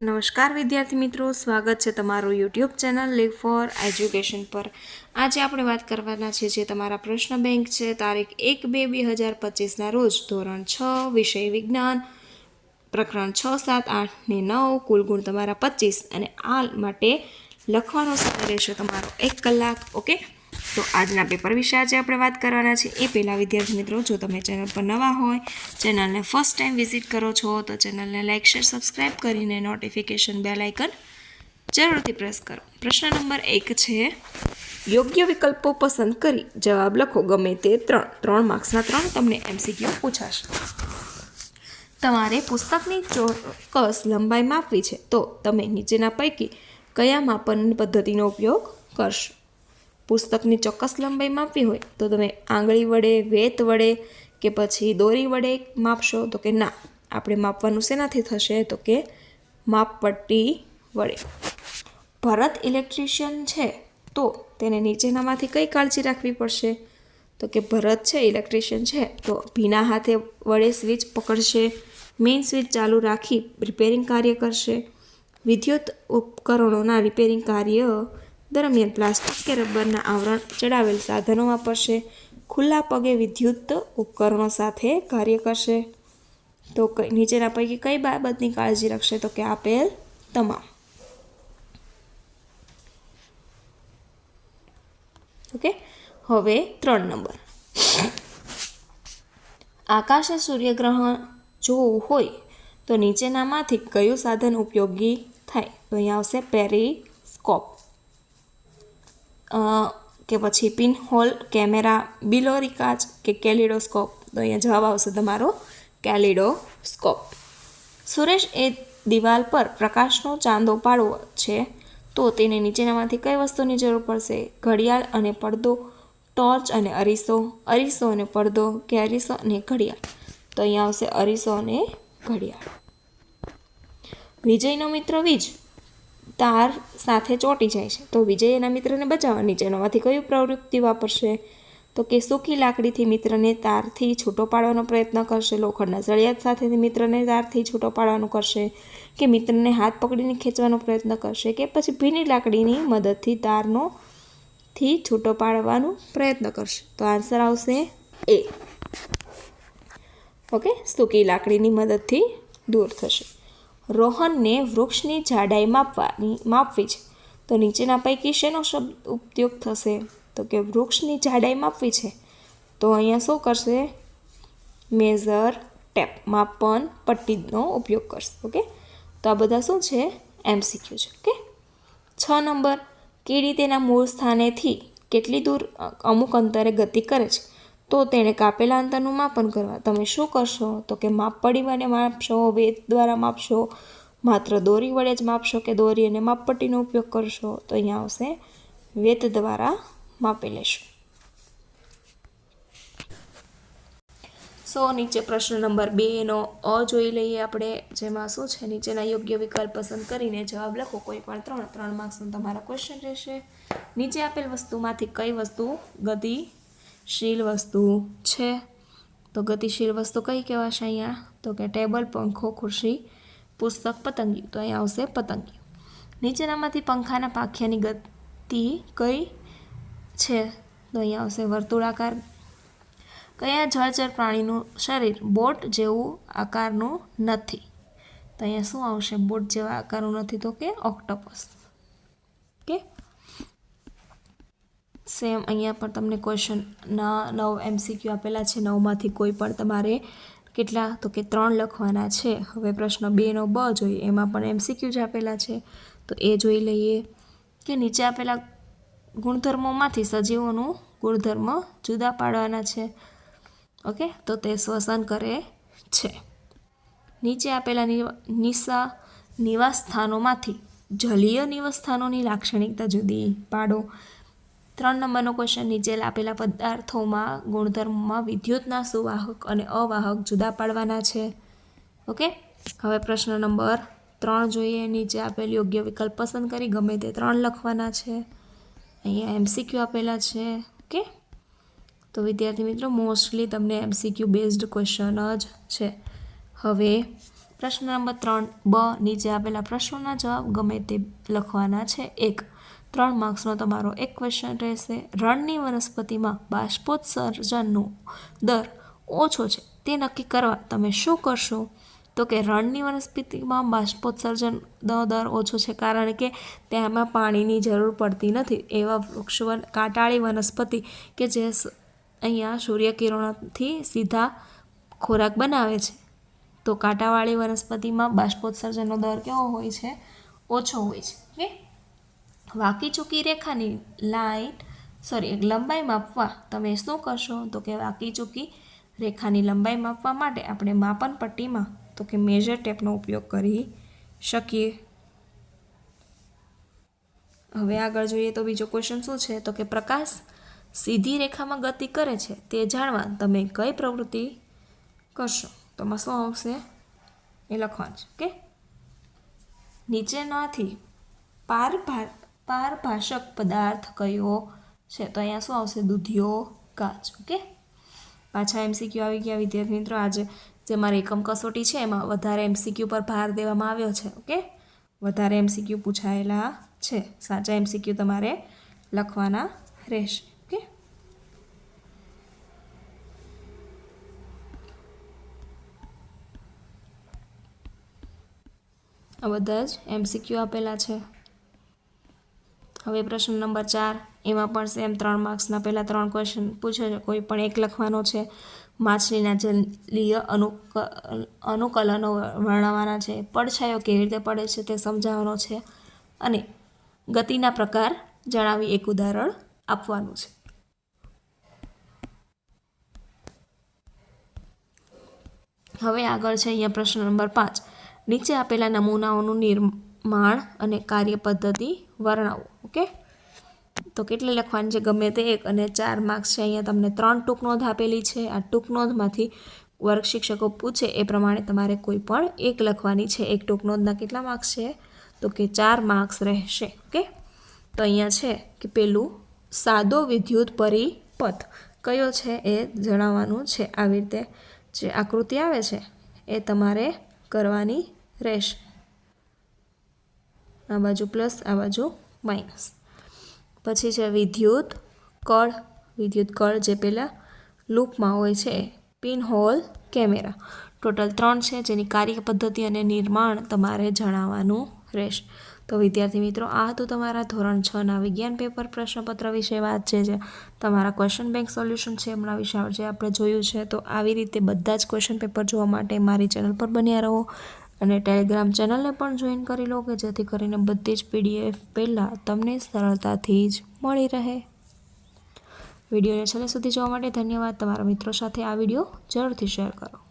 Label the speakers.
Speaker 1: નમસ્કાર વિદ્યાર્થી મિત્રો, સ્વાગત છે તમારું YouTube channel live for education પર. આજે આપણે વાત કરવાના છે જે તમારા પ્રશ્ન બેંક છે તારીખ 1/2/2025ના રોજ ધોરણ 6 વિષય વિજ્ઞાન પ્રકરણ 6, 7, 8 ને 9 કુલ ગુણ તમારા 25 અને આ માટે લખવાનો સમય રહેશે તમારો 1 કલાક. ઓકે, તો આજના પેપર વિશે આજે આપણે વાત કરવાના છે. એ પહેલાં વિદ્યાર્થી મિત્રો, જો તમે ચેનલ પર નવા હોય, ચેનલને ફર્સ્ટ ટાઈમ વિઝિટ કરો છો તો ચેનલને લાઇક શેર સબસ્ક્રાઈબ કરીને નોટિફિકેશન બેલ આઇકન જરૂરથી પ્રેસ કરો. પ્રશ્ન નંબર 1 છે, યોગ્ય વિકલ્પો પસંદ કરી જવાબ લખો. ગમે તે 3 માર્ક્સના 3 તમને MCQ પૂછાશે. તમારે પુસ્તકની ચોક્કસ લંબાઈ માપવી છે તો તમે નીચેના પૈકી કયા માપન પદ્ધતિનો ઉપયોગ કરશો? પુસ્તકની ચોક્કસ લંબાઈ માપવી હોય તો તમે આંગળી વડે, વેત વડે કે પછી દોરી વડે માપશો? તો કે ના, આપણે માપવાનું શેનાથી થશે? તો કે માપપટ્ટી વડે. ભરત ઇલેક્ટ્રિશિયન છે તો તેને નીચેનામાંથી કઈ કાળજી રાખવી પડશે? તો કે ભરત છે ઇલેક્ટ્રિશિયન છે તો ભીના હાથે વડે સ્વિચ પકડશે, મેઇન સ્વિચ ચાલુ રાખી રિપેરિંગ કાર્ય કરશે, વિદ્યુત ઉપકરણોના રિપેરિંગ કાર્ય દરમિયાન પ્લાસ્ટિક કે રબરના આવરણ ચડાવેલ સાધનો વાપરશે, ખુલ્લા પગે વિદ્યુત ઉપકરણો સાથે કાર્ય કરશે. તો નીચેના પૈકી કઈ બાબતની કાળજી રાખશે? તો કે આપેલ તમામ. ઓકે, હવે 3 નંબર, આકાશે સૂર્યગ્રહણ જોવું હોય તો નીચેનામાંથી કયું સાધન ઉપયોગી થાય? તો અહીંયા આવશે પેરિસ્કોપ કે પછી પિનહોલ કેમેરા, બિલોરી કાચ કે કેલિડોસ્કોપ? તો અહીંયા જવાબ આવશે તમારો કેલિડોસ્કોપ. સુરેશ એ દિવાલ પર પ્રકાશનો ચાંદો પાડવો છે તો તેને નીચેનામાંથી કઈ વસ્તુની જરૂર પડશે? ઘડિયાળ અને પડદો, ટોર્ચ અને અરીસો, અરીસો અને પડદો કે અરીસો અને ઘડિયાળ? તો અહીંયા આવશે અરીસો અને ઘડિયાળ. વિજયનો મિત્ર વીજ તાર સાથે ચોંટી જાય છે તો વિજય એના મિત્રને બચાવવા નીચેનામાંથી કયું પ્રવૃત્તિ વાપરશે? તો કે સૂકી લાકડીથી મિત્રને તારથી છૂટો પાડવાનો પ્રયત્ન કરશે, લોખંડના સળિયા સાથે મિત્રને તારથી છૂટો પાડવાનું કરશે, કે મિત્રને હાથ પકડીને ખેંચવાનો પ્રયત્ન કરશે, કે પછી ભીની લાકડીની મદદથી તારથી છૂટો પાડવાનો પ્રયત્ન કરશે? તો આન્સર આવશે એ. ઓકે, સૂકી લાકડીની મદદથી દૂર થશે. રોહનને વૃક્ષની જાડાઈ માપવી છે તો નીચેના પૈકી શેનો શબ્દ ઉપયોગ થશે? તો કે વૃક્ષની જાડાઈ માપવી છે તો અહીંયા શું કરશે? મેઝર ટેપ, માપન પટ્ટીનો ઉપયોગ કરશે. ઓકે, તો આ બધા શું છે? MCQ છે. ઓકે, 6 નંબર, કીડી તેના મૂળ સ્થાનેથી કેટલી દૂર અમુક અંતરે ગતિ કરે છે તો તેણે કાપેલા અંતરનું માપન કરવા તમે શું કરશો? તો કે માપપટ્ટી વડે માપશો, વેત દ્વારા માપશો, માત્ર દોરી વડે જ માપશો કે દોરી અને માપપટ્ટીનો ઉપયોગ કરશો? તો અહીંયા આવશે વેત દ્વારા માપી લેશો. નીચે પ્રશ્ન નંબર 2નો અ જોઈ લઈએ આપણે, જેમાં શું છે? નીચેના યોગ્ય વિકલ્પ પસંદ કરીને જવાબ લખો. કોઈ પણ 3 માર્ક્સનો તમારા ક્વેશ્ચન રહેશે. નીચે આપેલ વસ્તુમાંથી કઈ વસ્તુ ગતિશીલ વસ્તુ છે? તો ગતિશીલ વસ્તુ કઈ કહેવાશે અહીંયા? તો કે ટેબલ, પંખો, ખુરશી, પુસ્તક, પતંગિયું? તો અહીંયા આવશે પતંગિયું. નીચેનામાંથી પંખાના પાંખિયાની ગતિ કઈ છે? તો અહીંયા આવશે વર્તુળાકાર. કયા જળચર પ્રાણીનું શરીર બોટ જેવું આકારનું નથી? તો અહીંયા શું આવશે? બોટ જેવા આકારનું નથી તો કે ઓક્ટોપસ. ઓકે, સેમ અહીંયા પણ તમને ક્વેશ્ચન 9 MCQ આપેલા છે. 9માંથી કોઈ પણ તમારે કેટલા? તો કે 3 લખવાના છે. હવે પ્રશ્ન 2નો બ જોઈએ, એમાં પણ MCQ જ આપેલા છે તો એ જોઈ લઈએ કે નીચે આપેલા ગુણધર્મોમાંથી સજીવોનું ગુણધર્મ જુદા પાડવાના છે. ઓકે, તો તે શ્વસન કરે છે. નીચે આપેલા નિવાસ સ્થાનોમાંથી જલીય નિવાસ સ્થાનોની લાક્ષણિકતા જુદી પાડો. 3 નંબરનો ક્વેશ્ચન, નીચે આપેલા પદાર્થોમાં ગુણધર્મમાં વિદ્યુતના સુવાહક અને અવાહક જુદા પાડવાના છે. ઓકે, હવે પ્રશ્ન નંબર 3 જોઈએ. નીચે આપેલ યોગ્ય વિકલ્પ પસંદ કરી ગમે તે 3 લખવાના છે. અહીંયા MCQ આપેલા છે. ઓકે, તો વિદ્યાર્થી મિત્રો મોસ્ટલી તમને MCQ બેઝડ ક્વેશ્ચન જ છે. હવે પ્રશ્ન નંબર 3 બ, નીચે આપેલા પ્રશ્નોના જવાબ ગમે તે લખવાના છે. 1. 3 માર્ક્સનો તમારો એક ક્વેશ્ચન રહેશે. રણની વનસ્પતિમાં બાષ્પોત્સર્જનનો દર ઓછો છે તે નક્કી કરવા તમે શું કરશો? તો કે રણની વનસ્પતિમાં બાષ્પોત્સર્જનનો દર ઓછો છે કારણ કે તેમાં પાણીની જરૂર પડતી નથી. એવા વૃક્ષ કાંટાળી વનસ્પતિ કે જે અહીંયા સૂર્યકિરણોથી સીધા ખોરાક બનાવે છે. તો કાંટાવાળી વનસ્પતિમાં બાષ્પોત્સર્જનનો દર કેવો હોય છે? ઓછો હોય છે. ઓકે. વાકી ચૂકી રેખાની લંબાઈ માપવા તમે શું કરશો? તો કે વાકી ચૂકી રેખાની લંબાઈ માપવા માટે આપણે માપન પટ્ટીમાં તો કે મેજર ટેપનો ઉપયોગ કરી શકીએ. હવે આગળ જોઈએ તો બીજો ક્વેશ્ચન શું છે? તો કે પ્રકાશ સીધી રેખામાં ગતિ કરે છે તે જાણવા તમે કઈ પ્રવૃત્તિ કરશો? તો એમાં શું આવશે એ લખવાનું છે. ઓકે. નીચેનાથી પારભાષક પદાર્થ કયો છે? તો અહીંયા શું આવશે? દૂધિયો કાચ. ઓકે. પાછા MCQ આવી ગયા વિદ્યાર્થી મિત્રો. આજે જે મારી એકમ કસોટી છે એમાં વધારે MCQ પર ભાર દેવામાં આવ્યો છે. ઓકે. વધારે MCQ પૂછાયેલા છે. સાચા MCQ તમારે લખવાના રહેશે. ઓકે. આ બધા જ MCQ આપેલા છે. હવે પ્રશ્ન નંબર 4, એમાં પણ સેમ 3 માર્ક્સના પહેલાં 3 ક્વેશ્ચન પૂછે છે. કોઈ પણ એક લખવાનો છે. માછલીના જલીય અનુકલનો વર્ણવવાના છે. પડછાયો કેવી રીતે પડે છે તે સમજાવવાનો છે. અને ગતિના પ્રકાર જણાવી એક ઉદાહરણ આપવાનું છે. હવે આગળ છે અહીંયા પ્રશ્ન નંબર 5. નીચે આપેલા નમૂનાઓનું નિર્માણ અને કાર્ય પદ્ધતિ વર્ણવો. ઓકે. તો કેટલી લખવાની છે? ગમે તે એક. અને 4 માર્ક્સ છે. અહીંયા તમને 3 ટૂંક નોંધ આપેલી છે. આ ટૂંક નોંધમાંથી વર્ગ શિક્ષકો પૂછે એ પ્રમાણે તમારે કોઈ પણ એક લખવાની છે. એક ટૂંક નોંધના કેટલા માર્ક્સ છે? તો કે 4 માર્ક્સ રહેશે. ઓકે. તો અહીંયા છે કે પેલું સાદો વિદ્યુત પરિપથ કયો છે એ જણાવવાનું છે. આવી રીતે જે આકૃતિ આવે છે એ તમારે કરવાની રહેશે. આ બાજુ પ્લસ, આ બાજુ માઇનસ. પછી છે વિદ્યુત કળ જે પેલા લૂપમાં હોય છે. Pinhole camera. ટોટલ 3 છે જેની કાર્ય પદ્ધતિ અને નિર્માણ તમારે જણાવવાનું રહેશે. તો વિદ્યાર્થી મિત્રો, આ હતું તમારા ધોરણ 6ના વિજ્ઞાન પેપર પ્રશ્નપત્ર વિશે વાત છે. જે તમારા ક્વેશ્ચન બેંક સોલ્યુશન છે એમના વિશે જે આપણે જોયું છે. તો આવી રીતે બધા જ ક્વેશ્ચન પેપર જોવા માટે મારી ચેનલ પર બન્યા રહો અને ટેલિગ્રામ ચેનલને પણ જોઈન કરી લો કે જેથી કરીને બધી જ PDF પહેલાં તમને સરળતાથી જ મળી રહે. વિડીયોને છેલ્લે સુધી જોવા માટે ધન્યવાદ. તમારા મિત્રો સાથે આ વિડીયો જરૂરથી શેર કરો.